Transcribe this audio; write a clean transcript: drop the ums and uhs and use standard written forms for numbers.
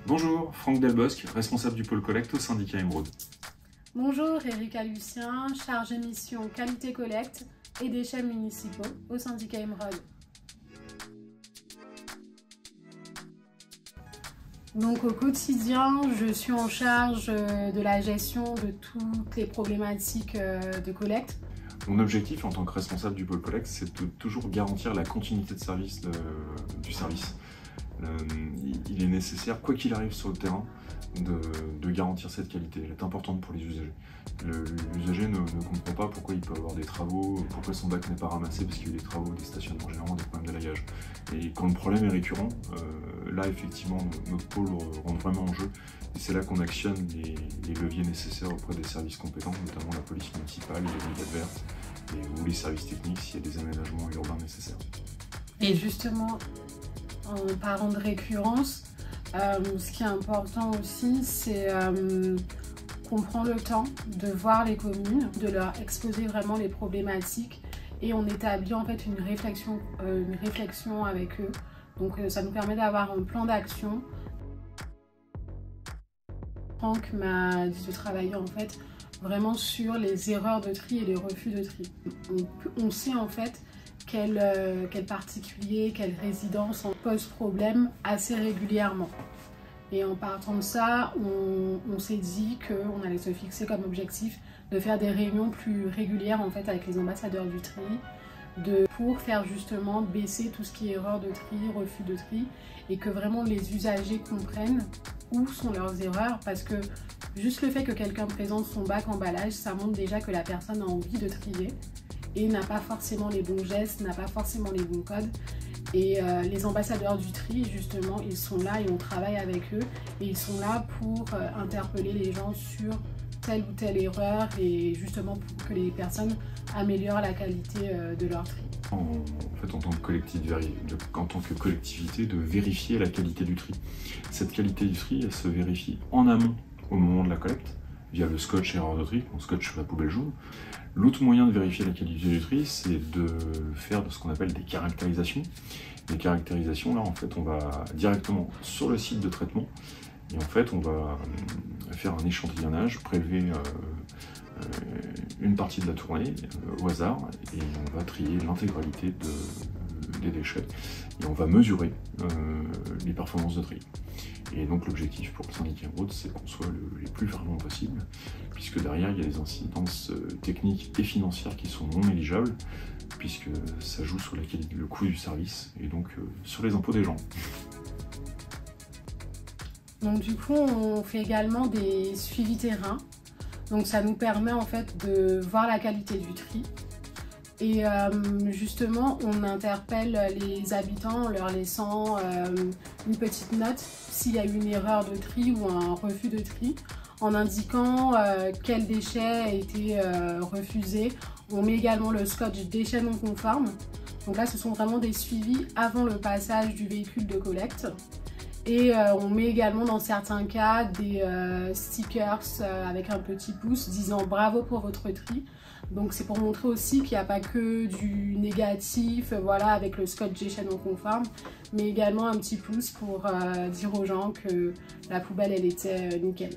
Bonjour, Franck Delbosque, responsable du pôle collecte au syndicat Émeraude. Bonjour, Erika Lucien, chargée mission qualité collecte et déchets municipaux au syndicat Émeraude. Donc au quotidien, je suis en charge de la gestion de toutes les problématiques de collecte. Mon objectif en tant que responsable du pôle collecte, c'est de toujours garantir la continuité de service du service. Il est nécessaire, quoi qu'il arrive sur le terrain, de garantir cette qualité. Elle est importante pour les usagers. L'usager ne comprend pas pourquoi il peut avoir des travaux, pourquoi son bac n'est pas ramassé parce qu'il y a eu des travaux, des stationnements gênants, des problèmes d'allayage. Et quand le problème est récurrent, là effectivement notre pôle rentre vraiment en jeu. Et c'est là qu'on actionne les leviers nécessaires auprès des services compétents, notamment la police municipale, les brigades vertes ou les services techniques s'il y a des aménagements urbains nécessaires. Et justement, en parlant de récurrence, ce qui est important aussi, c'est qu'on prend le temps de voir les communes, de leur exposer vraiment les problématiques et on établit en fait une réflexion avec eux. Donc ça nous permet d'avoir un plan d'action. Franck m'a dit de travailler en fait vraiment sur les erreurs de tri et les refus de tri. On sait en fait quel particulier, quelle résidence en pose problème assez régulièrement. Et en partant de ça, on s'est dit qu'on allait se fixer comme objectif de faire des réunions plus régulières en fait avec les ambassadeurs du tri, pour faire justement baisser tout ce qui est erreur de tri, refus de tri, et que vraiment les usagers comprennent où sont leurs erreurs, parce que juste le fait que quelqu'un présente son bac emballage, ça montre déjà que la personne a envie de trier et n'a pas forcément les bons gestes, n'a pas forcément les bons codes. Et les ambassadeurs du tri, justement, ils sont là et on travaille avec eux. Et ils sont là pour interpeller les gens sur telle ou telle erreur et justement pour que les personnes améliorent la qualité de leur tri. En fait, en tant que collectivité, de vérifier la qualité du tri. Cette qualité du tri, elle se vérifie en amont au moment de la collecte, via le scotch erreur de tri, on scotche la poubelle jaune. L'autre moyen de vérifier la qualité du tri, c'est de faire ce qu'on appelle des caractérisations. Les caractérisations, là, en fait, on va directement sur le site de traitement et en fait, on va faire un échantillonnage, prélever une partie de la tournée au hasard et on va trier l'intégralité des déchets et on va mesurer les performances de tri. Et donc l'objectif pour le syndicat Émeraude, c'est qu'on soit les plus performants possible, puisque derrière il y a des incidences techniques et financières qui sont non négligeables, puisque ça joue sur le coût du service et donc sur les impôts des gens. Donc du coup, on fait également des suivis terrain. Donc ça nous permet en fait de voir la qualité du tri. Et justement, on interpelle les habitants en leur laissant une petite note s'il y a eu une erreur de tri ou un refus de tri, en indiquant quel déchet a été refusé. On met également le scotch déchet non conforme. Donc là, ce sont vraiment des suivis avant le passage du véhicule de collecte. Et on met également dans certains cas des stickers avec un petit pouce disant bravo pour votre tri. Donc c'est pour montrer aussi qu'il n'y a pas que du négatif, voilà, avec le scotch déchet non conforme, mais également un petit pouce pour dire aux gens que la poubelle elle était nickel.